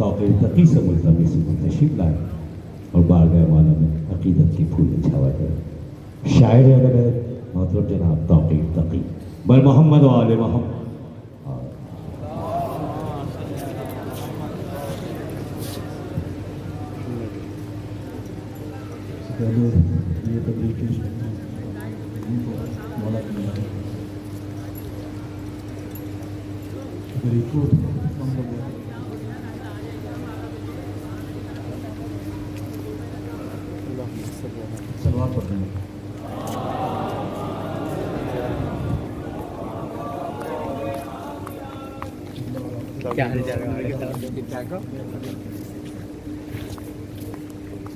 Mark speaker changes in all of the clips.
Speaker 1: तौक़ीर तकी से मुल्तमिस तशरीफ़ लाए और बारगाह मौला में अक़ीदत की फूल छावा करें। शायर अदब है मोहतरम जनाब तौक़ीर तकी बल मोहम्मद व आले मोहम्मद। ये तकलीफ सलवार पढ़ते हैं।
Speaker 2: क्या हाल चाल है?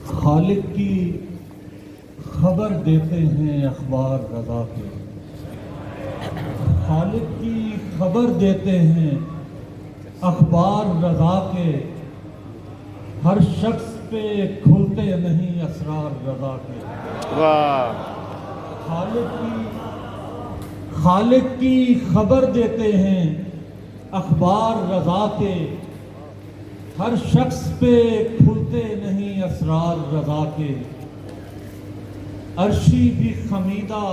Speaker 3: खालिक की खबर देते हैं अखबार रज़ा के, खालिक की खबर देते हैं अखबार रज़ा के, हर शख्स पे खुलते नहीं असरार रज़ा के। खालिक की खबर देते हैं अखबार रज़ा के, हर शख्स पे खुलते नहीं असरार रज़ा के। अर्शी भी खमीदा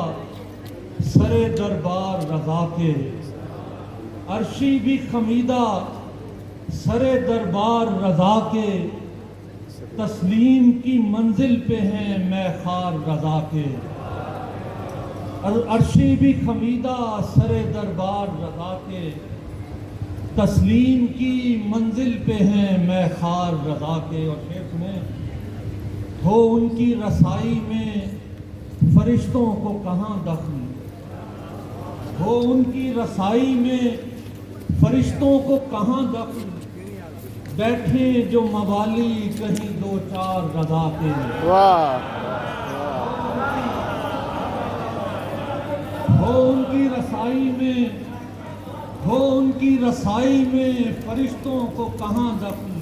Speaker 3: सरे दरबार रज़ा के, अर्शी भी खमीदा सरे दरबार रज़ा के, तस्लीम की मंजिल पे हैं मैखार रज़ा के। अर्शी भी खमीदा सरे दरबार रज़ा के, तस्लीम की मंजिल पे हैं मैखार रज़ा के। और शेख में हो उनकी रसाई में फरिश्तों को कहाँ दखल, हो उनकी रसाई में फरिश्तों को कहाँ दखल, बैठे जो मवाली कहीं दो चार रज़ा के। हो उनकी रसाई में, हो उनकी रसाई में फरिश्तों को कहाँ दखल,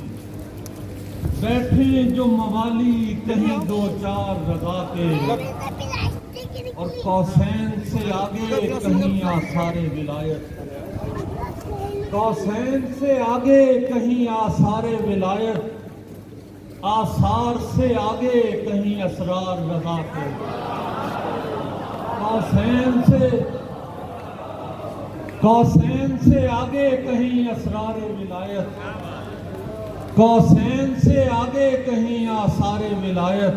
Speaker 3: बैठे जो मवाली कहीं दो चार रज़ा के। और कौसैन से आगे कहीं आसारे विलायत, कौसैन से आगे कहीं आसारे विलायत, आसार से आगे कहीं असरार रज़ा के। कौसैन से आगे कहीं असरार विलायत, कौसैन से आगे कहीं आसार विलायत,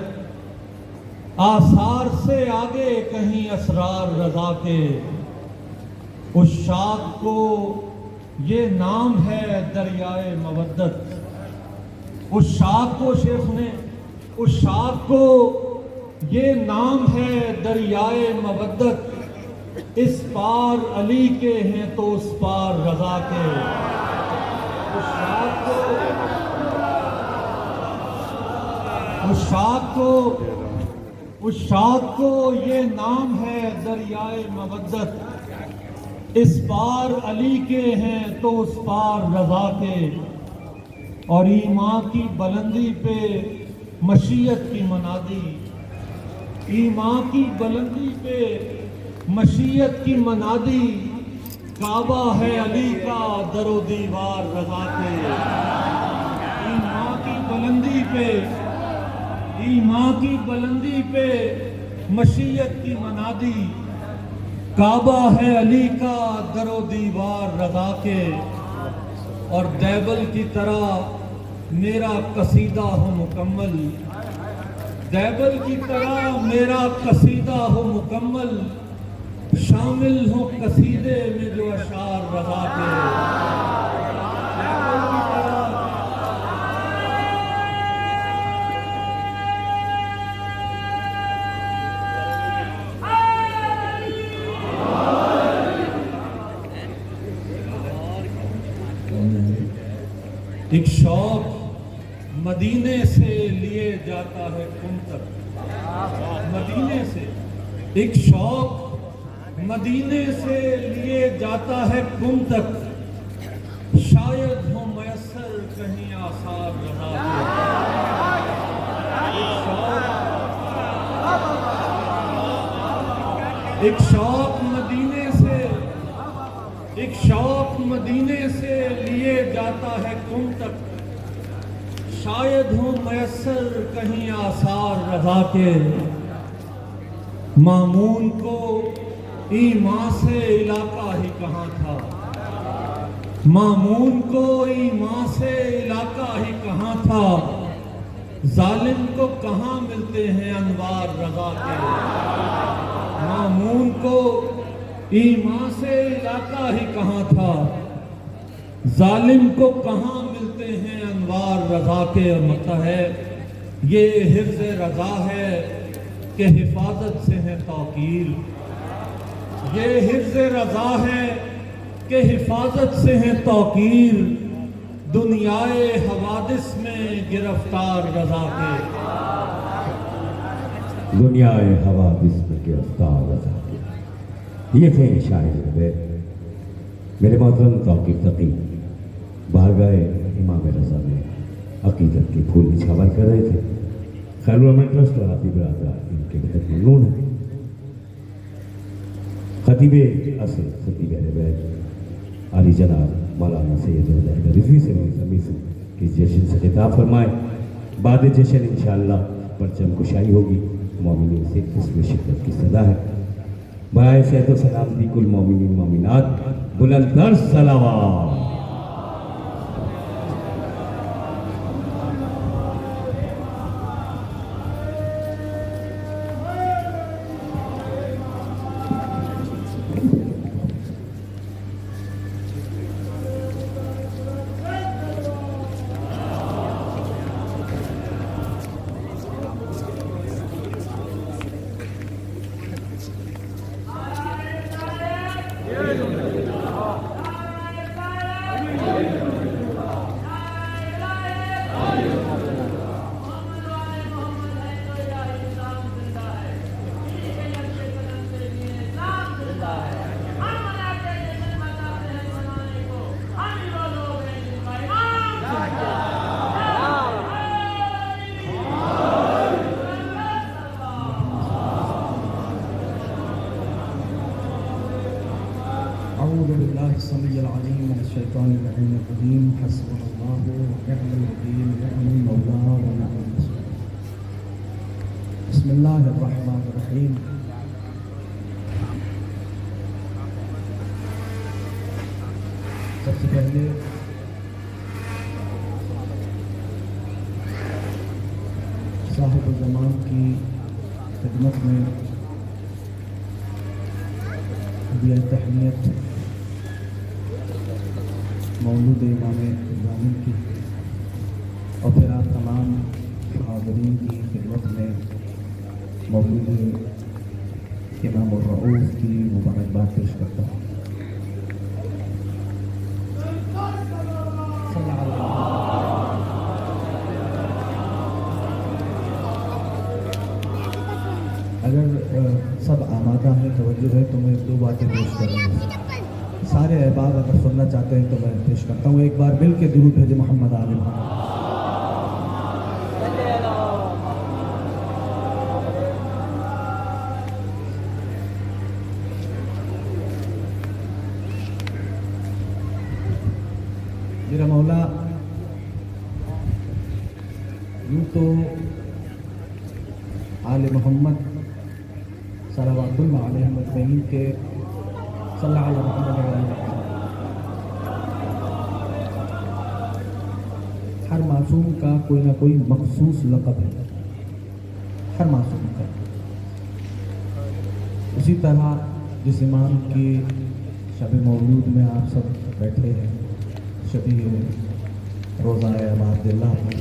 Speaker 3: आसार से आगे कहीं असरार रज़ा के। उस शाख को ये नाम है दरियाए मवद्दत, उस शाख को शेख ने, उस शाख को ये नाम है दरियाए मवद्दत, इस पार अली के हैं तो उस पार रज़ा के। उस शाख को, उस शाख को, उस शाख को ये नाम है दरियाए मवद्दत, इस पार अली के हैं तो उस पार रज़ा के। और ईमान की बुलंदी पे मशीयत की मनादी, ईमान की बुलंदी पे मशीयत की मनादी, काबा है अली का दरो दीवार रज़ा के। ईमान की बुलंदी पे, ईमान की बुलंदी पे मशीयत की मनादी, काबा है अली का दरो दीवार रज़ा के। और दैबल की तरह मेरा कसीदा हो मुकम्मल, दैबल की तरह मेरा कसीदा हो मुकम्मल, शामिल हो कसीदे में जो अशार रज़ा के। दैबल की तरह एक शौक मदीने से लिए जाता है कुम तक, मदीने से एक शौक मदीने से लिए जाता है कुम तक, शायद हो मयसर कहीं आसार रज़ा के। एक शौक मदीने से, एक शौक मदीने से लिए जाता है कुम तक, शायद हो मैसर कहीं आसार रजा के, मामून को ईमान से इलाका ही कहाँ था, मामून को ईमान से इलाका ही कहाँ था, जालिम को कहाँ मिलते हैं अनवार रजा के, मामून को ईमान से इलाका ही कहाँ था, जालिम को कहाँ मिलते हैं अनवार रजा के। और मतलब है ये हिफ्ज़ रजा है कि हिफाजत से है तौकील, ये हिफ्ज़ रजा है कि हिफाजत से है तौकील, दुनियाए हवादिस में गिरफ्तार रजा के,
Speaker 1: दुनियाए हवादिस में गिरफ्तार रजा के। ये थे शायर मेरे मोहतरम तौक़ीफ़ तक़ी बारगाह इमाम रज़ा में अक़ीदत के फूल निछावर कर रहे थे। खैरुल ट्रस्ट और हाफिज़ बरादर इनके बेहद ममनून है। खतीब असर खतीब अहले बैत अली जनाब मौलाना सैयद रिज़वी से कि जश्न से खिताब फरमाए। बाद जश्न इंशाअल्लाह परचम कुशाई होगी, मोमिनीन से इसमें शिरकत की सदा है। बाय सेहत सलामती कुल मोमिनीन मोमिनात बुलंदर सलावत।
Speaker 4: अऊज़ु बिल्लाहि समीइल अलीम मिनश शैतानिर रजीम। हस्बुनल्लाहु व निअमल वकील, निअमल मौला व निअमल नसीर। बिस्मिल्लाहिर रहमानिर रहीम। सबसे पहले साहिब ज़मान की खिदमत में दिया तहनीत मौलूद इमाम ज़ालिम की और फिर आप तमाम हाज़रीन की खिदमत में मौलूद इमाम रऊफ़ की मुबारकबाद पेश करता हूँ। अगर सब आमादा है, तवज्जो है, तो मैं दो बातें पेश करूँगा। सारे अहबाब अगर सुनना चाहते हैं तो मैं पेश करता हूँ। एक बार मिल के दुरूद भेजे मोहम्मद आले मोहम्मद। मेरा मौला यूँ तो आले मोहम्मद सल्लल्लाहु अलैहि वसल्लम के सल्लल्लाहु अलैहि वसल्लम हर मासूम का कोई ना कोई मखसूस लक़ब है, हर मासूम का। उसी तरह जिस इमाम की शब मौलूद में आप सब बैठे हैं, शबी रोज़ा अबादिल्लाह में,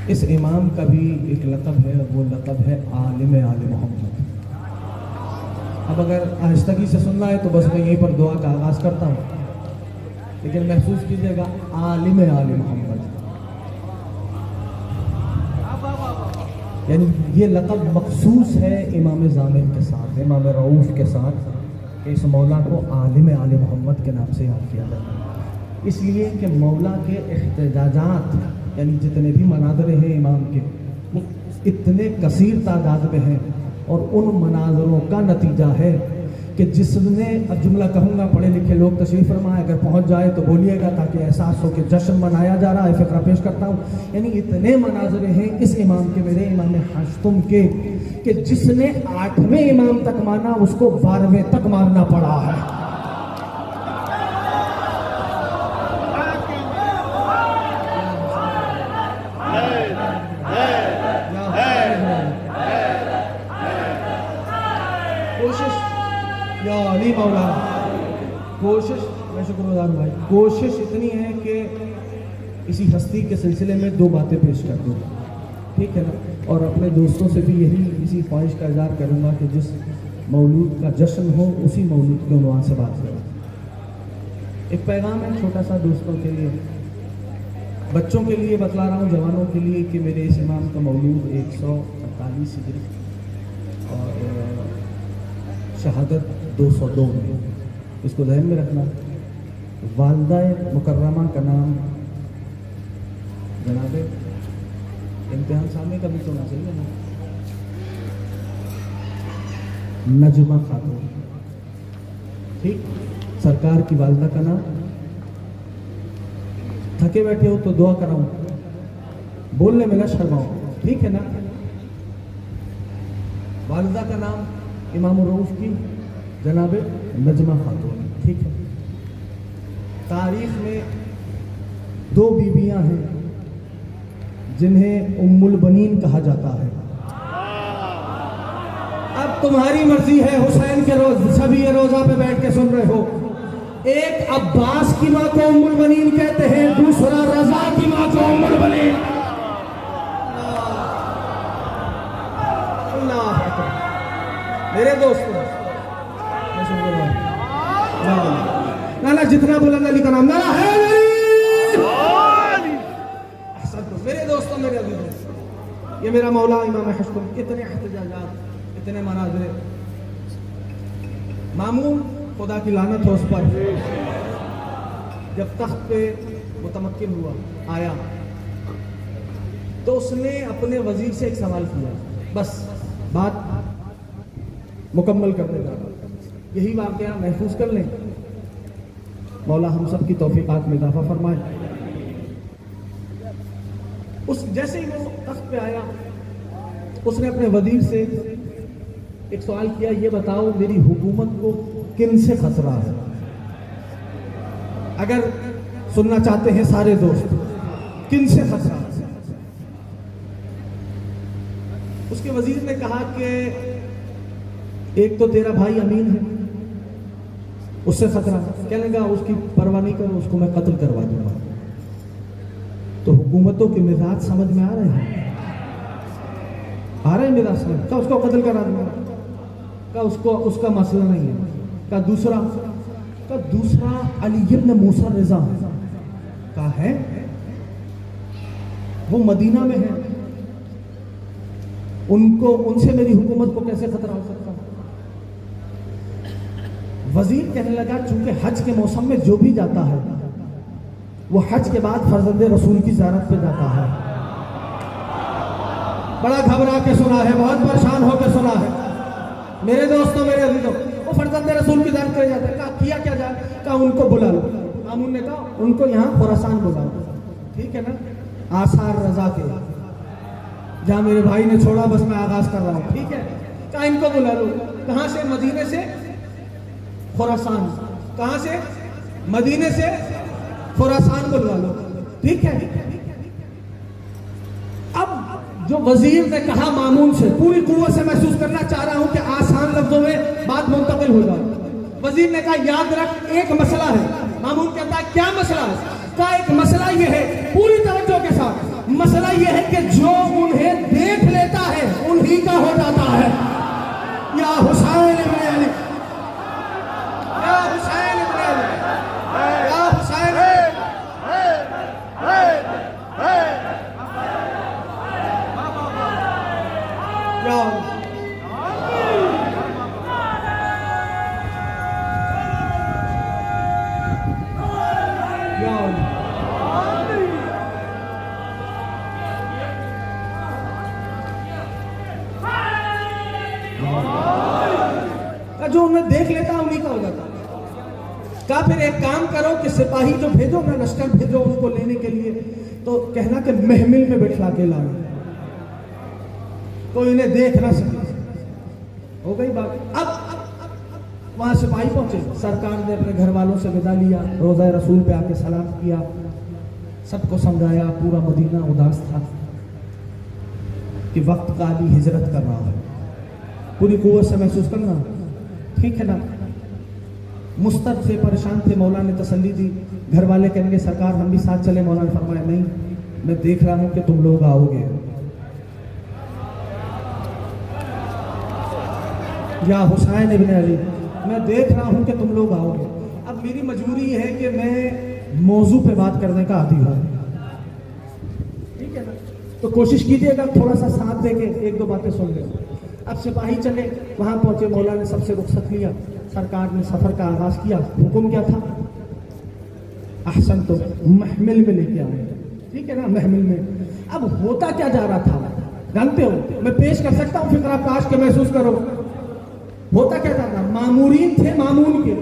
Speaker 4: इस इमाम का भी एक लक़ब है, वो लक़ब है आलिम आले मोहम्मद। अब अगर आहिस्तगी से सुनना है तो बस मैं यहीं पर दुआ का आगाज़ करता हूँ, लेकिन महसूस कीजिएगा आलिम आले मोहम्मद, यानी ये लक़ब मखसूस है इमाम ज़ालिम के साथ, इमाम रऊफ़ के साथ, कि इस मौला को आलिम आले मोहम्मद के नाम से याद किया जाता है। इसलिए कि मौला के एहतजाजात यानी जितने भी मनाज़रे हैं इमाम के, वो इतने कसीर तादाद में हैं और उन मनाज़रों का नतीजा है कि जिसने, अब जुमला कहूँगा, पढ़े लिखे लोग तशरीफ़ फरमाए, अगर पहुँच जाए तो बोलिएगा ताकि एहसास हो कि जश्न मनाया जा रहा है। फ़िक्रा पेश करता हूँ। यानी इतने मनाजरे हैं इस इमाम के, मेरे इमाम हाशतुम के, कि जिसने 8वें इमाम तक माना उसको 12वें तक मानना पड़ा है। कोशिश या अली मौला, कोशिश, मैं शुक्रगुजार हूँ भाई, कोशिश इतनी है कि इसी हस्ती के सिलसिले में 2 बातें पेश कर दूँ, ठीक है ना। और अपने दोस्तों से भी यही इसी ख्वाहिश का इज़हार करूँगा कि जिस मौलूद का जश्न हो उसी मौलूद के उन्वान से बात करें। एक पैगाम है छोटा सा दोस्तों के लिए, बच्चों के लिए बतला रहा हूँ, जवानों के लिए, कि मेरे इस इमाम का मौलूद 148 हिजरी और शहादत 202 में, इसको ध्यान में रखना। वालदा मुकर्रमा का नाम जनाब इम्तिहान सामने का भी सुना चाहिए ना, नजमा खातून, ठीक। सरकार की वालदा का नाम, थके बैठे हो तो दुआ कराऊं, बोलने में न शर्माओ, ठीक है ना। वालदा का नाम इमाम रऊफ की जनाब नजमा खातून, ठीक है। तारीख में 2 बीबियां हैं जिन्हें उम्मुल बनीन कहा जाता है। अब तुम्हारी मर्जी है, हुसैन के रोज सभी ये रोजा पे बैठ के सुन रहे हो। एक अब्बास की मां को उम्मुल बनीन कहते हैं, दूसरा रजा की मां को उम्मुल बनीन। मेरे दोस्तों, नाना जितना बुलंद अली का नाम ना है, मेरे दोस्तों, मेरे अजीजों, ये मेरा मौला इमाम हाशतुम, इतने एहतजाजात, इतने मनाज़िर। मामून, खुदा की लानत हो उस पर, जब तख्त पे मुतमक्किन हुआ, आया तो उसने अपने वजीर से एक सवाल किया, बस बात मुकम्मल कर देगा। यही वाक़या महफूज कर लें, मौला हम सब की तौफीक़ात में इज़ाफ़ा फरमाए। उस जैसे ही वो तख्त पे आया, उसने अपने वजीर से एक सवाल किया, ये बताओ मेरी हुकूमत को किन से खतरा है? अगर सुनना चाहते हैं सारे दोस्त, किन से खतरा है? उसके वजीर ने कहा कि एक तो तेरा भाई अमीन है, उससे खतरा। कहने लगा उसकी परवाह नहीं करो, उसको मैं कत्ल करवा दूंगा। तो हुकूमतों के मिजाज समझ में आ रहे हैं, आ रहे हैं मिजाज समझ, क्या उसको कत्ल करा दूंगा, क्या उसको उसका मसला नहीं है। क्या दूसरा अली इब्न मूसा रिज़ा का है, वो मदीना में है, उनसे मेरी हुकूमत को कैसे खतरा हो सकता है? वजीर कहने लगा चूंकि हज के मौसम में जो भी जाता है वो हज के बाद फर्जंदे रसूल की ज़ियारत पे जाता है। बड़ा घबरा के सुना है, बहुत परेशान होकर सुना है मेरे दोस्तों, मेरे अजीजों। वो फर्जंदे रसूल की ज़ियारत करे जाता है। कहा किया क्या जाए? कहा उनको बुला लो। मामून ने कहा उनको यहाँ खुरासान बुला लो, ठीक है ना, आसार रजा के, जहाँ मेरे भाई ने छोड़ा बस मैं आगाज कर रहा हूँ, ठीक है। कहा इनको बुला लो। कहाँ से? मदीने से खुरासान। कहाँ से? मदीने से खुरासान बुलवा लो, ठीक है। अब जो वजीर ने कहा मामून से, पूरी कुव्वत से महसूस करना चाह रहा हूं कि आसान लफ्जों में बात मुंतकिल हो जाए। वजीर ने कहा याद रख एक मसला है। मामून कहता है क्या मसला है? कहा एक मसला यह है, पूरी तवज्जो के साथ, मसला यह है कि जो उन्हें देख लेता है उन्हीं का हो जाता है। या हुसैन इब्न अली, या हुसैन इब्न अली, या हुसैन, का जो उन्हें देख लेता उन्हीं का हो जाता। कहा फिर एक काम करो कि सिपाही जो भेजो ना, लश्कर भेजो उनको लेने के लिए, तो कहना कि महमिल में बैठा के लाओ, तो इन्हें देख ना सके। हो गई बात। अब वहां सिपाही पहुंचे, सरकार ने अपने घर वालों से विदा लिया, रोज़ा रसूल पे आके सलाम किया, सबको समझाया। पूरा मदीना उदास था कि वक्त का अली हिजरत कर रहा है, पूरी कुव्वत से महसूस करना, ठीक है ना। मुस्तद से परेशान थे, मौला ने तसल्ली दी। घर वाले कहेंगे सरकार हम भी साथ चले, मौला ने फरमाया नहीं, मैं देख रहा हूं कि तुम लोग आओगे। या हुसैन इब्न अली, मैं देख रहा हूं कि तुम लोग आओगे। अब मेरी मजबूरी है कि मैं मौजू पे बात करने का आदी हूं, ठीक है ना। तो कोशिश कीजिएगा थोड़ा सा साथ देके एक दो बातें सुन ले। अब सिपाही चले, वहां पहुंचे, मौला ने सबसे रुखसत लिया, सरकार ने सफर का आगाज किया। हुक्म क्या था? अहसन, तो महमिल में लेके आए, ठीक है ना, महमिल में। अब होता क्या जा रहा था जानते हो? मैं पेश कर सकता हूं फिक्र, आप काश के महसूस करो। होता क्या जा रहा? मामूरीन थे मामून के,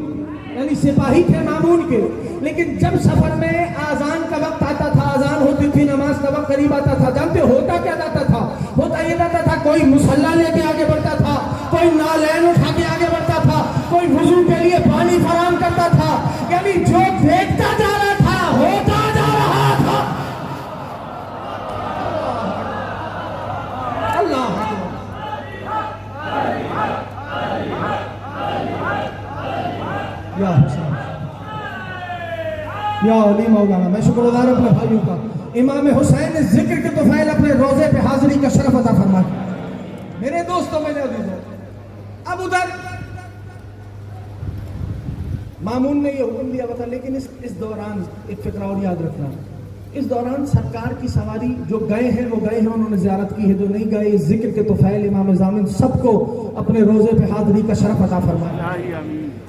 Speaker 4: यानी सिपाही थे मामून के, लेकिन जब सफर में आजान का वक्त आता था, आजान होती थी, नमाज का वक्त करीब आता था, जानते होता क्या जाता था? होता ये जाता था, कोई मुसल्ला लेके आगे बढ़ता था, कोई नालैन उठा के आगे बढ़ता था, कोई वुजू के लिए पानी फराम करता था, यानी जो देखता जा रहा था होता जा रहा था। अल्लाह या हुसैन, या अली मौलाना, मैं शुक्रगुजार अपने भाइयों का। इमाम हुसैन ने जिक्र के तुफैल अपने रोजे पे हाजिरी का शरफ अता फरमा। मेरे दोस्तों, मेरे अजीजों, अब उधर मामून ने ये हुक्म दिया बता, लेकिन इस दौरान एक फिक्र और याद रखना, इस दौरान सरकार की सवारी जो गए हैं वो गए हैं, उन्होंने ज़ियारत की है, जो नहीं गए जिक्र के तुफैल इमाम ज़ामिन सबको अपने रोजे पे हाजिरी का शरफ अता फरमाया।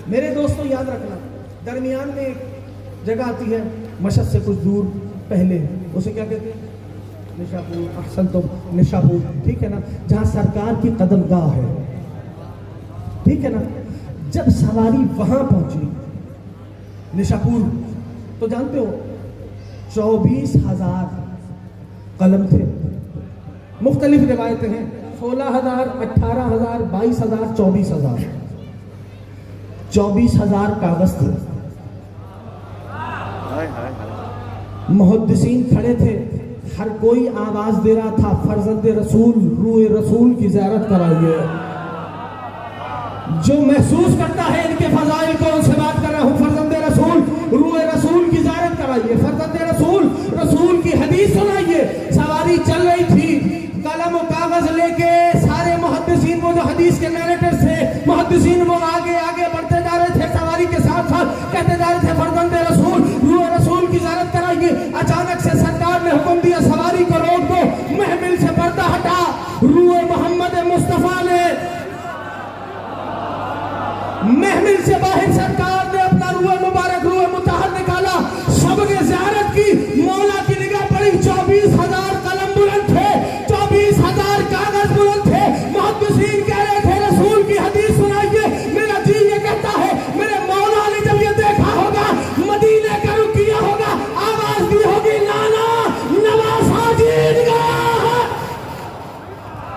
Speaker 4: मेरे दोस्तों याद रखना, दरमियान में एक जगह आती है मशहद से कुछ दूर पहले, उसे क्या कहते हैं? निशापुर। अहसन, तो निशापुर, ठीक है ना, जहाँ सरकार की कदमगाह है, ठीक है ना। जब सवारी वहां पहुंची निशापुर, तो जानते हो 24,000 कलम थे। मुख्तलिफ रिवायतें हैं, 16,000, 18,000, 22,000, 24,000, 24,000 कागज थे। मुहद्दिसीन खड़े थे, हर कोई आवाज दे रहा था, फर्जंद रसूल, रूए रसूल की ज़ियारत कराइए। जो महसूस करता है इनके फजाइल को, उनसे बात कर रहा हूं, फर्जंद रसूल, रूए रसूल की ज़ियारत कराइए, फर्जंद रसूल, रसूल की हदीस सुनाइए। सवारी चल रही थी, कलम और कागज लेके सारे मुहद्दिसीन, वो जो हदीस के नैरेटर्स थे, मुहद्दिसीन, वो आगे आगे बढ़ते जा रहे थे, सवारी के साथ साथ कहते जा रहे थे फर्जंद रसूल, रूए रसूल की ज़ियारत कराइए। अचानक से सरकार ने हुक्म दिया, सवारी को रोक दो, महमिल से पर्दा हटा। रूए मोहम्मद मुस्तफा ने महमिल से बाहर, सरकार ने अपना रूए मुबारक, रूए मुतहर निकाला, सबने ज़ियारत की। मौला की निगाह पड़ी, 24,000 कलम बुलंद थे, 24,000 कागज बुलंद थे। मुहद्दिसीन कह रहे थे रसूल की हदीस सुनाइए। मेरा जी ये कहता है, मेरे मौला ने जब ये देखा होगा, मदीने का रुख किया होगा, आवाज दी होगी, नाना नवासा जीत गया है।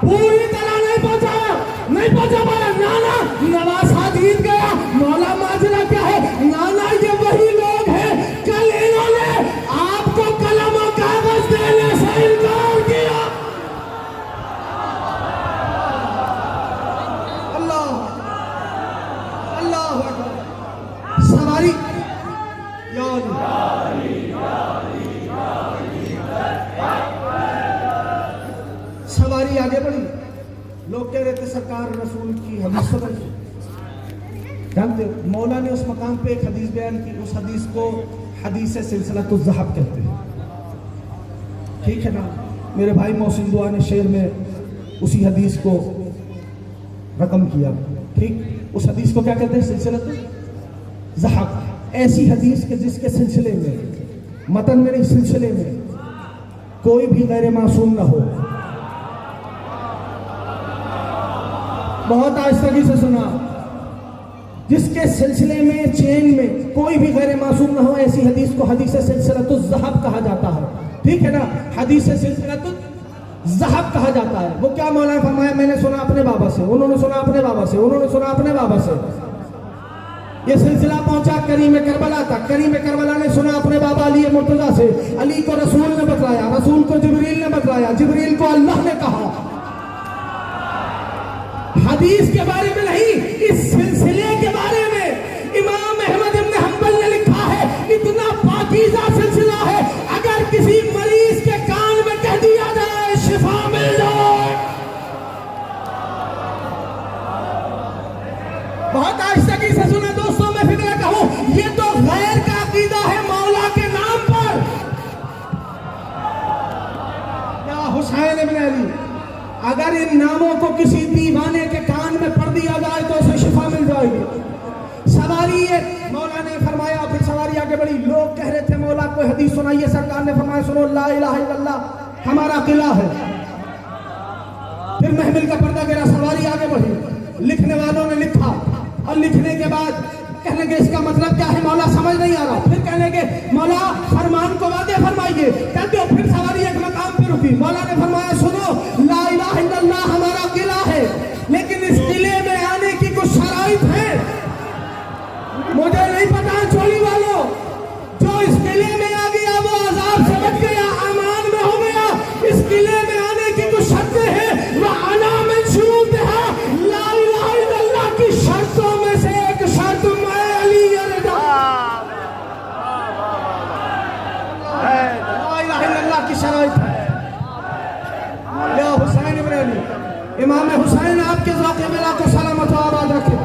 Speaker 4: पूरी तरह नहीं पहुंचा, नहीं पहुंचा पाया, नाना नवासा जीत गया। मौला माजरा क्या है? नाना ये वही लोग हैं, कल इन्होंने आपको कलम और कागज देने से इनकार किया। अल्लाह अल्लाह अकबर। सवारी या सवारी आगे बढ़ी, लोग कह रहे थे सरकार रसूल की हदीस सुनाइए। जानते हो, मौला ने उस मकाम पे एक हदीस बयान की, उस हदीस को हदीस सिलसिलतुल ज़हब कहते हैं, ठीक है ना। मेरे भाई मोहसिन दुआ ने शेर में उसी हदीस को रकम किया, ठीक। उस हदीस को क्या कहते हैं? सिलसिलतुल ज़हब। ऐसी हदीस के जिसके सिलसिले में, मतन में नहीं, सिलसिले में कोई भी गैर मासूम ना हो। बहुत आहिस्तगी से सुना, जिसके सिलसिले में चेन में कोई भी गैर मासूम ना हो, ऐसी हदीस को हदीस सिलसिलतुल ज़हब कहा जाता है। ठीक है ना, हदीस सिलसिलतुल ज़हब कहा जाता है। वो क्या मौलाना फरमाया, मैंने सुना अपने बाबा से, उन्होंने सुना अपने बाबा से, उन्होंने सुना अपने बाबा से। ये सिलसिला पहुंचा करीम करबला तक। करीम करबला ने सुना अपने बाबा अली मुर्तजा से, अली को रसूल ने बतलाया, रसूल को जिब्रील ने बतलाया, जिब्रील को अल्लाह ने कहा। हदीस के बारे में नहीं, इस सिलसिले के बारे में इमाम अहमद इब्न हंबल ने लिखा है, इतना पाकीज़ा सिलसिला है, अगर किसी मरीज के कान में कह दिया जाए शिफा मिल जाए। बहुत आहिस्ता से सुना दोस्तों, मैं फिक्र कहूं, ये तो गैर का अकीदा है मौला के नाम पर। या हुसैन इब्न अली, अगर इन नामों को किसी दीवाने के कान में पढ़ दिया जाए तो उसे शिफा मिल जाएगी। सवारी है, मौला ने फरमाया, फिर सवारी आगे बढ़ी। लोग कह रहे थे मौला कोई हदीस सुनाइए, सरकार ने फरमाया सुनो, ला इलाहा इल्लल्लाह हमारा किला है। फिर महमिल का पर्दा गिरा, सवारी आगे बढ़ी। लिखने वालों ने लिखा और लिखने के बाद कहने के इसका मतलब क्या है मौला, समझ नहीं आ रहा। फिर कहने के मौला फरमान को वादे फरमाइए। कहते हो फिर सवारी एक मकाम पे रुकी। मौला ने फरमाया सुनो, ला इलाहा इल्लल्लाह हमारा किला है, लेकिन इस किले में आने की कुछ शराइत है। मुझे नहीं पता चोली वालों, जो इस किले में आ गया वो अजाब से बच गया, अमान में हो गया। इस किले में आने की कुछ शर्तें हैं, वह आना में शुरू है। ला इलाहा इल्लल्लाह की शर्तों में से एक शर्त मैं अली रज़ा, ला इलाहा इल्लल्लाह की शराइत है। या हुसैन इब्न अली, इमाम हुसैन आपके ज़ौक़ मिला को सलामत व आबाद रखे।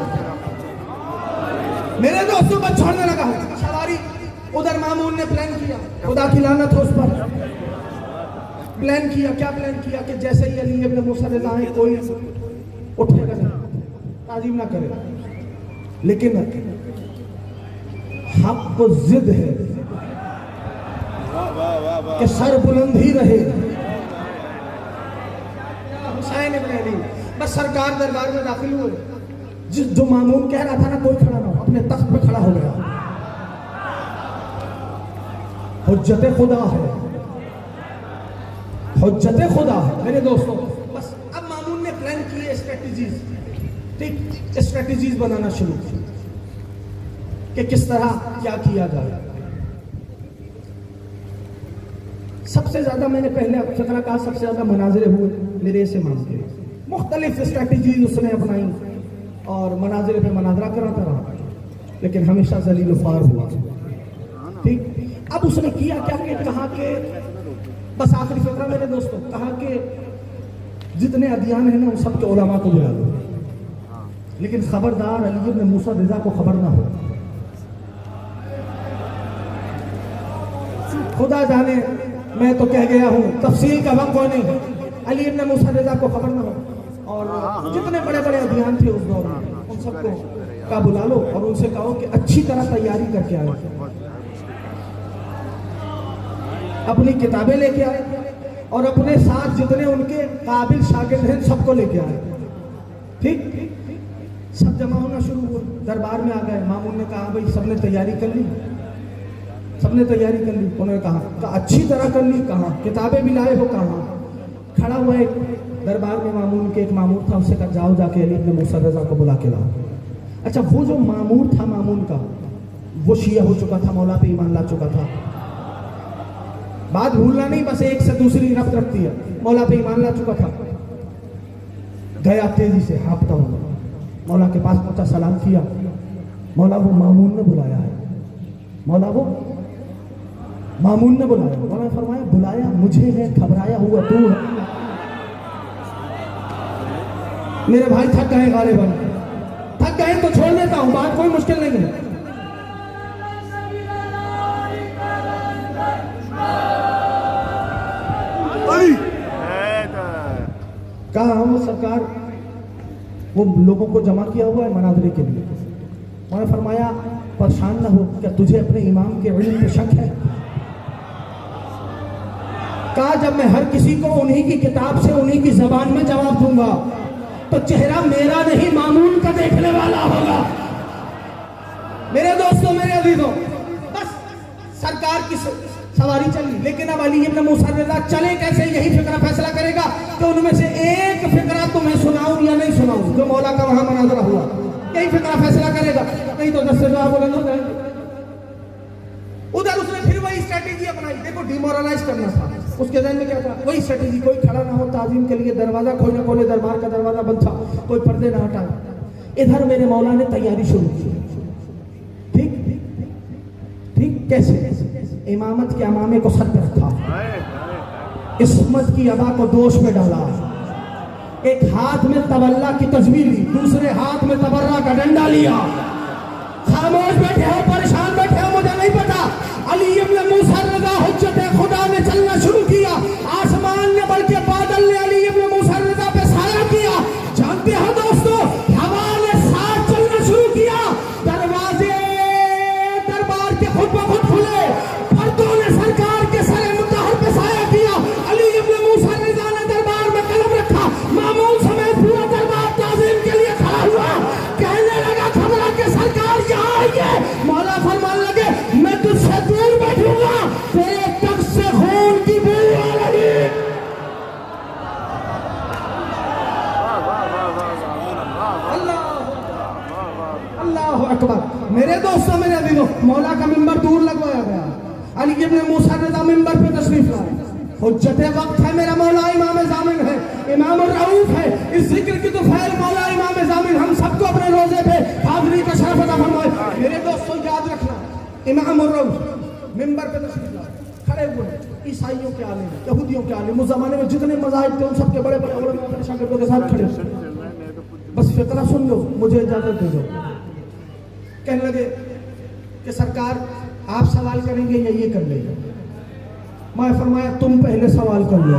Speaker 4: मेरे दोस्तों बस छोड़ने लगा हूं। सवारी उधर मामून ने प्लान किया, खुदा की लानत हो उस पर। प्लान किया, क्या प्लान किया कि जैसे ही अली इब्न मूसा रज़ा आए कोई उठेगा नहीं, ताज़ीम ना करेगा, लेकिन हक को जिद है कि सर बुलंद ही रहे। हुसैन इब्न अली बस सरकार दरबार में दाखिल हुए। जो मामून कह रहा था ना कोई खड़ा ना हो, अपने तख्त पे खड़ा हो गया। हुज्जत खुदा है, हुज्जत खुदा है मेरे दोस्तों। बस अब मामून ने प्लान किए स्ट्रेटजीज, ठीक, स्ट्रेटजीज बनाना शुरू की कि किस तरह क्या किया जाए। सबसे ज्यादा मैंने पहले फकरा कहा, सबसे ज्यादा मनाजिरे हुए मेरे से मांग के, मुख्तलिफ स्ट्रेटजीज उसने अपनाई और मनाजिरे पे मनाजरा कराता रहा, लेकिन हमेशा ज़लील ख्वार हुआ। ठीक, अब उसने किया क्या कि कहा कि बस आखिरी फकरा मेरे दोस्तों, कहा कि जितने अदियान हैं ना उन सब के उलमा को बुला लो, लेकिन खबरदार अली इब्न मूसा रज़ा को खबर ना हो। खुदा जाने, मैं तो कह गया हूँ, तफसील का वक्त कोई नहीं, अली इब्न मूसा रज़ा को खबर ना हो। और जितने बड़े बड़े अभियान थे उस दौर में उन सबको का बुला लो और उनसे कहो कि अच्छी तरह तैयारी करके आए, अपनी किताबें लेके आए और अपने साथ जितने उनके काबिल शागिर्द हैं सबको लेके आए। ठीक, सब जमा होना शुरू हुआ, दरबार में आ गए। मामून ने कहा भाई सबने तैयारी कर ली, सबने तैयारी कर ली। उन्होंने कहा अच्छी तरह कर ली, कहा किताबें भी लाए हो, कहा। खड़ा हुआ एक दरबार में मामून के एक मामूर था, उससे कहा जाओ जाके अली इब्न मूसा रज़ा को बुला के लाओ। अच्छा, वो जो मामूर था मामून का, वो शिया हो चुका था, मौला पे ईमान ला चुका था। बात भूलना नहीं, बस एक से दूसरी रफ्त रखती है। मौला पे ईमान ला चुका था। गया तेजी से हाँफता हुआ, मौला के पास पहुंचा, सलाम किया। मौला वो मामून ने बुलाया है, मौला वो मामून ने बुलाया। मौला ने फरमाया बुलाया मुझे है, घबराया हुआ तू है। मेरे भाई थक गए, गालिबन थक गए तो छोड़ देता हूं, बात कोई मुश्किल नहीं है। कहा हम सरकार वो लोगों को जमा किया हुआ है मनाजरे के लिए। उन्होंने फरमाया परेशान न हो, क्या तुझे अपने इमाम के इल्म पे शक है? कहा जब मैं हर किसी को उन्हीं की किताब से उन्हीं की जबान में जवाब दूंगा तो चेहरा मेरा नहीं मामून का देखने वाला होगा। सवारी चली, लेकिन अब अली इब्न मूसा रज़ा चले कैसे, यही फिक्रा फैसला करेगा कि उनमें से एक फिक्रा तुम्हें सुनाऊं या नहीं सुनाऊं। जो मौला का वहां मनाजरा हुआ, यही फिक्रा फैसला करेगा, नहीं तो दस से जवाब बुलंद हो जाएंगे। उधर उसने फिर वही स्ट्रेटेजी अपनाई। देखो, डिमोरलाइज करना था उसके ज़हन में, क्या था वही स्ट्रेटेजी। कोई खड़ा ना हो ताज़ीम के लिए, दरवाजा कोई ना खोले, दरबार का दरवाजा बंद था, कोई पर्दे ना हटाए। इधर मेरे मौला ने तैयारी शुरू की। ठीक ठीक, कैसे? इमामत के अमामे को सर पे रखा, इस्मत की अबा को दोष में डाला, एक हाथ में तवल्ला की तस्वीर ली, दूसरे हाथ में तबर्रा का डंडा लिया। खामोश बैठे हो, परेशान बैठे हो, मुझे नहीं पता। अली इब्न मूसा रज़ा हुज्जत खुदा ने चलना शुरू किया। आसमान ने बल्कि बादल ने अली इब्न मूसा रज़ा पे साया किया। जानते हो दोस्तों, हवा ने साथ चलना शुरू किया। दरवाजे दरबार के खुद ब खुद खुले, पर्दों ने सरकार के सरे मुतहर पे साया किया। अली इब्न मूसा रज़ा ने दरबार में कलम रखा, मामून समेत पूरा दरबार ताज़ीम के लिए खड़ा हुआ। कहने लगा, घबरा के सरकार यहाँ आइए। मौला फरमान लगे, मैं तुझसे दूर बैठूंगा, तेरे तक से खून की बू आ लगी। अल्लाह अकबर। मेरे दोस्तों, मेरे अजीजों, मौला का मिंबर दूर लगवाया गया। अली इब्न मूसा रज़ा मिंबर पे तशरीफ लाए। हुज्जत वक्त है, मेरा मौला इमाम ज़ामिन है, इमाम रऊफ है। इस जिक्र की तो फैल मौला इमाम ज़ामिन हम सबको अपने रोजे पे हाज़िरी का शरफ अता फरमाए। मेरे दोस्तों, याद रखना, इमाम रऊफ मिंबर पे तशरीफ लाए, खड़े हुए ईसाइयों के आलिम, यहूदियों के आलिम, उस जमाने में जितने मज़ाहिब थे उन सबके बड़े बड़े उलमा अपने शागिर्दों के साथ खड़े हुए। बस फिक्रा सुन लो, मुझे इजाजत दे दो। कहने लगे कि सरकार, आप सवाल करेंगे या ये कर लेंगे? मैं फरमाया, तुम पहले सवाल कर लो।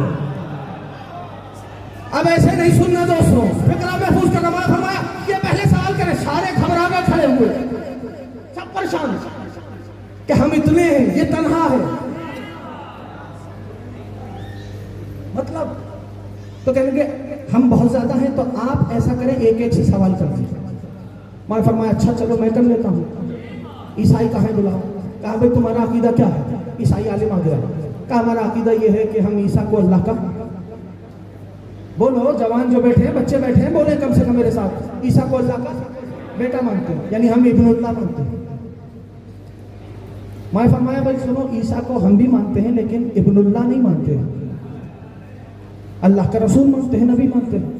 Speaker 4: अब ऐसे नहीं सुनना दोस्तों, फिक्रा महफूज करना। मैं फरमाया, ये पहले सवाल करें। सारे घबरा गए, खड़े हुए, सब परेशान कि हम इतने हैं, ये तन्हा है, मतलब। तो कहेंगे हम बहुत ज्यादा हैं, तो आप ऐसा करें, एक एक से सवाल कर दीजिए। मैं फरमाया, अच्छा चलो मैं कर लेता हूँ। ईसाई कहाँ बुलाओ? कहा, भाई तुम्हारा अकीदा क्या है? ईसाई आलिम आ गया। कहा, हमारा अकीदा ये है कि हम ईसा को अल्लाह का, बोलो जवान जो बैठे हैं, बच्चे बैठे हैं, बोले कम से कम मेरे साथ, ईसा को अल्लाह का बेटा मानते हैं, यानी हम इब्नुल्लाह मानते हैं। मैं फरमाया, भाई सुनो, ईसा को हम भी मानते हैं, लेकिन इब्नुल्लाह नहीं मानते हैं, अल्लाह का रसूल मानते हैं, नबी मानते हैं।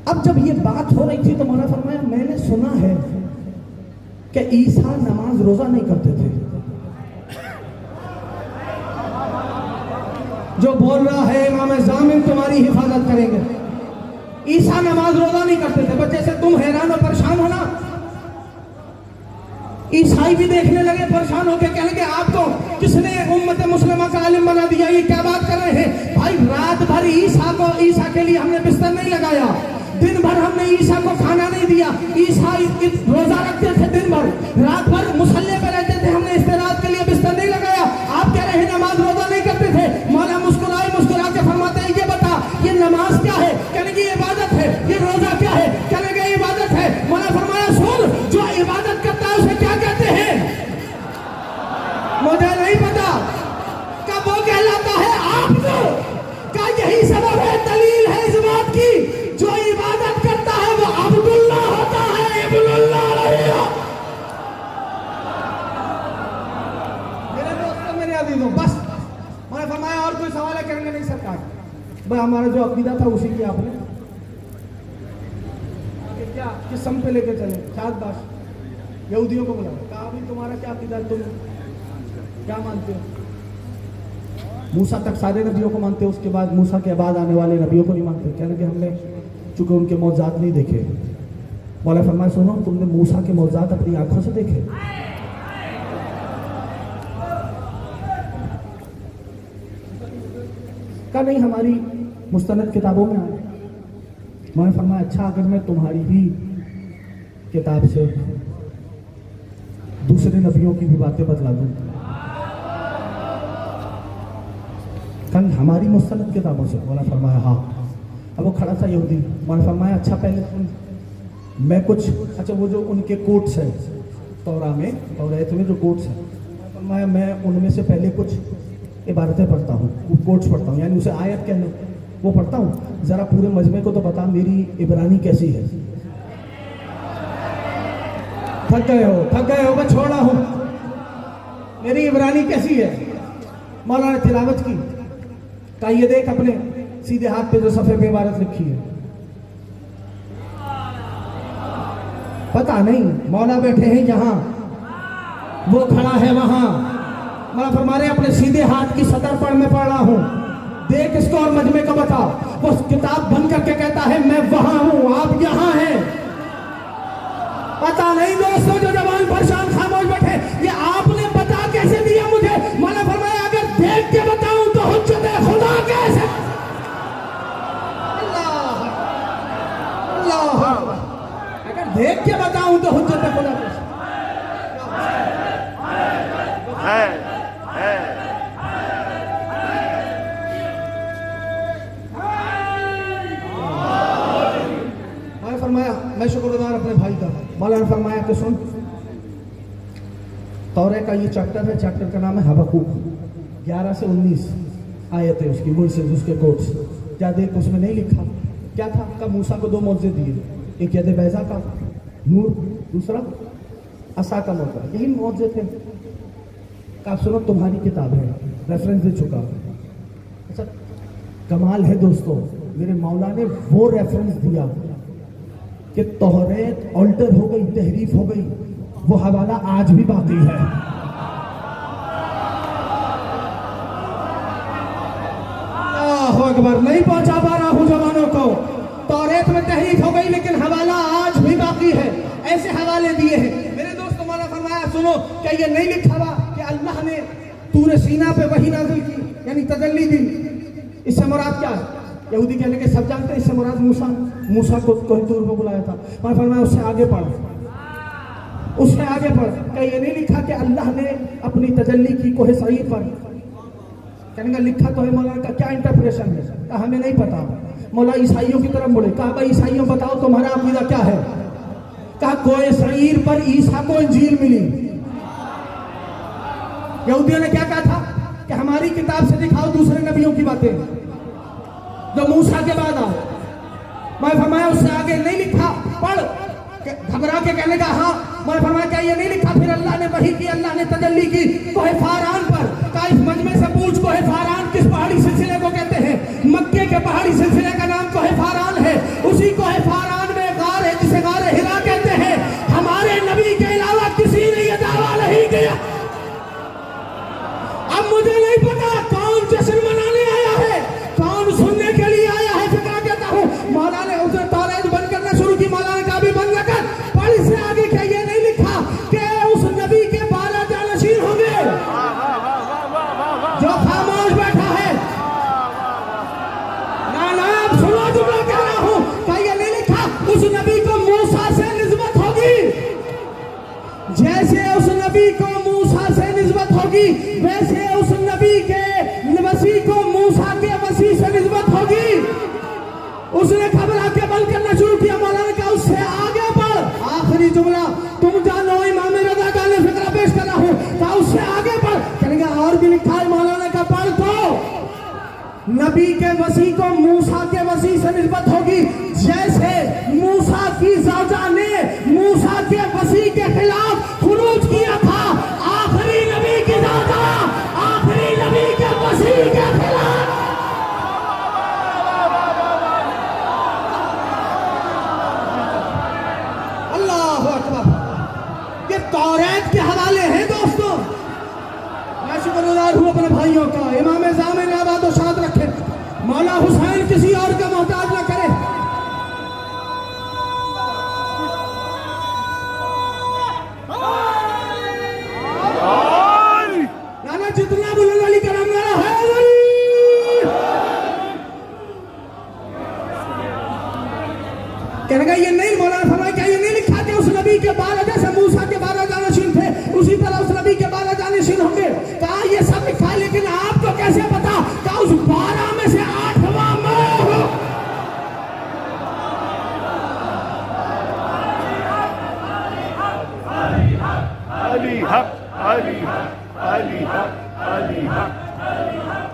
Speaker 4: अब जब ये बात हो रही थी तो मौला फरमाया, मैंने सुना है कि ईसा नमाज रोजा नहीं करते थे। जो बोल रहा है इमाम ज़ामिन तुम्हारी हिफाजत करेंगे, ईसा नमाज रोजा नहीं करते थे। बच्चे से तुम हैरान और परेशान हो ना, ईसाई भी देखने लगे, परेशान होकर कहने लगे, आपको किसने उम्मत मुस्लिमा का आलिम बना दिया, ये क्या बात कर रहे हैं? भाई रात भर ईसा के लिए हमने बिस्तर नहीं लगाया, दिन भर हमने ईसा को खाना नहीं दिया। ईसा रोजा रखते थे दिन भर, रात भर मुसल्ले पे रहते थे, हमने इस्तिराहत के लिए बिस्तर नहीं लगाया। आप कह रहे हैं नमाज रोजा नहीं करते थे। मौला मुस्कुरा के फरमाते हैं, ये बता, ये नमाज क्या है? कहने की इबादत है। ये रोजा क्या है? कहने की इबादत है। मौला फरमाया, सुन, जो इबादत करता है उसे क्या कहते हैं? मुझे नहीं पता। कब वो कहलाता है आपको? क्या यही सबब है, दलील है इस बात की, जो इबादत करता है वो अब्दुल्लाह होता है, इब्नुल्लाह नहीं। मेरे दोस्तों, मेरे अजीजों, बस मैंने फरमाया, और कोई सवाल है? करेंगे नहीं सरकार। भाई हमारा जो अकीदा था उसी की आपने क्या किस सम पे लेके चले? शाबाश। यहूदियों को बुलाया, कहा भाई तुम्हारा क्या अकीदा, तुम क्या मानते हो? मूसा तक सारे नबियों को मानते हो, उसके बाद मूसा के बाद आने वाले नबियों को नहीं मानते। कहने कि हमने चूंकि उनके मौजात नहीं देखे। मौला फरमाया, सुनो, तुमने मूसा के मौजात अपनी आंखों से देखे? का नहीं, हमारी मुस्तनद किताबों में आए। मैंने फरमाया, अच्छा अगर मैं तुम्हारी ही किताब से दूसरे नबियों की भी बातें बतला दूं? कल हमारी मुस्तनद किताबों से? मौला फरमाया, हाँ। अब वो खड़ा था यहूदी। मौला फरमाया, अच्छा पहले सुन, मैं कुछ, अच्छा वो जो उनके कोट्स है तौरा में, तौरात में जो कोट्स है, मैं उनमें से पहले कुछ इबारतें पढ़ता हूँ, कोट्स पढ़ता हूँ, यानी उसे आयत कह लो वो पढ़ता हूँ। ज़रा पूरे मजमे को तो बता मेरी इब्रानी कैसी है। थक गए हो, मैं छोड़ा हूँ। मेरी इब्रानी कैसी है? मौलाना ने तिलावत की, कहा ये देख अपने सीधे हाथ पे जो सफ़े पे इबारत लिखी है। पता नहीं, मौला बैठे हैं यहाँ, वो खड़ा है वहाँ। मौला फरमा रहे अपने सीधे हाथ की सतर पर मैं पढ़ रहा हूँ, देख इसको और मजमे को बता। वो किताब बंद करके कहता है मैं वहाँ हूँ, आप यहाँ हैं। पता नहीं दोस्तों, जो जवान परेशान खामोश बैठे, ये आपने बता कैसे दिया मुझे? मौला फरमाया अगर देख के बताऊं तो हुज्जत खुदा कैसे? अल्लाह, अगर देख के बताऊं तो हुज्जत खुदा कैसे? मैंने फरमाया मैं शुक्रगुजार अपने भाई का। मौलाना ने फरमाया कि सुन, तौरे का ये चैप्टर है, चैप्टर का नाम है हबक्कूक। 11 से 19 आयत है उसकी, वर्सेस उसके कोट्स। क्या देख उसमें नहीं लिखा क्या था? का मूसा को 2 मौजे दिए, एक यद बैजा का नूर, दूसरा असा का मौका। यही मौजे थे। का सुनो तुम्हारी किताब है, रेफरेंस दे चुका। अच्छा कमाल है दोस्तों, मेरे मौला ने वो रेफरेंस दिया कि तौरेत ऑल्टर हो गई, तहरीफ हो गई, वो हवाला आज भी बाकी है। अल्लाहु अकबर, नहीं पहुंचा पा रहा हूं जवानों को। तौरेत में तहरीफ हो गई लेकिन हवाला आज भी बाकी है। ऐसे हवाले दिए हैं मेरे दोस्तों। मौला फरमाया सुनो, क्या ये नहीं लिखा हुआ कि अल्लाह ने तूरे सीना पे वही नाजिल की, यानी तजल्ली दी? इससे मुराद क्या है? यहूदी कहने के सब जानते हैं इससे मुराद मूसा को कोई तूर में बुलाया था। मौला फरमाया उससे आगे पढ़, उससे आगे बढ़। क्या ये नहीं लिखा कि अल्लाह ने अपनी तजल्ली की कोहे सईर पर? कहने का लिखा तो है, मौलाना का क्या इंटरप्रिटेशन है? कहा हमें नहीं पता। मौला ईसाइयों की तरफ मुड़े, कहा भाई ईसाइयों बताओ तुम्हारा अकीदा क्या है? कहा कोहे सईर पर ईसा को इंजील मिली। यहूदियों ने क्या कहा था कि हमारी किताब से दिखाओ दूसरे नबियों की बातें जो मूसा के बाद आओ। मैं फरमाया उससे आगे नहीं लिखा, पढ़। घबरा के कहने का हाँ। मैं फरमाया क्या ये नहीं लिखा? फिर अल्लाह ने वही की, अल्लाह ने तजल्ली की कोहे फारान पर। का इस मजमे से पूछ कोहे फारान किस पहाड़ी सिलसिले को कहते हैं? मक्के के पहाड़ी सिलसिले का नाम कोहे फारान है। उसी कोहे फारान में गार है जिसे गार हिरा कहते हैं। हमारे नबी के अलावा किसी ने यह दावा नहीं किया। अब मुझे नहीं पता कौन जश्न मनाने आया है, कौन सुनने के लिए आया है। फिक्र कहता हूँ मौला ने उसे तौरात बंद करना शुरू की। मौला ने कहा भी बंद न कर, पढ़ इससे आगे। क्या ये नहीं लिखा कि उस नबी के 12 जानशीन होंगे? जो खामोश बैठा है ना आप सुनो जो मैं कह रहा हूँ। क्या ये नहीं लिखा उस नबी को मूसा से निस्बत होगी? जैसे उस नबी को मूसा से निस्बत होगी वैसे उस नबी के वसी को मूसा के वसी से निस्बत होगी। उसने घबरा के बंद करना शुरू किया। मौलाना का उससे आगे बढ़, आखिरी जुमला तुम जानो इमाम रज़ा का ने फिक्रा पेश कर रहा हूं। का उससे आगे बढ़, कहेंगे और भी लिखा है मौलाना का, पढ़ तो नबी के वसी को मूसा के वसी से निस्बत होगी। जैसे मूसा की ज़ौजा ने मूसा के वसी के खिलाफ खुरूज किया था, आखिरी नबी की ज़ौजा आखिरी नबी के वसी के खिलाफ। अल्लाहु अकबर, ये तौरात के हवाले हैं दोस्तों। मैं शुक्रगुजार हूँ अपने भाइयों का। इमाम ज़ामिन आबाद और शाद रखे, मौला हुसैन किसी और का मोहताज न करे। नाना जितना बुलंद अली का नाम नारा है कहने का ये नहीं। मौलाना फरमाया क्या ये नहीं लिखा कि उस नबी के 12 जैसे मूसा के 12 जानशीन थे उसी तरह उस नबी के 12 जानशीन होंगे? कहा ये सब लिखा है लेकिन आपको कैसे पता? कहा उस 12 में से 8वां मैं हूं।
Speaker 2: अली हक
Speaker 5: अली हक, अली हक, अली हक।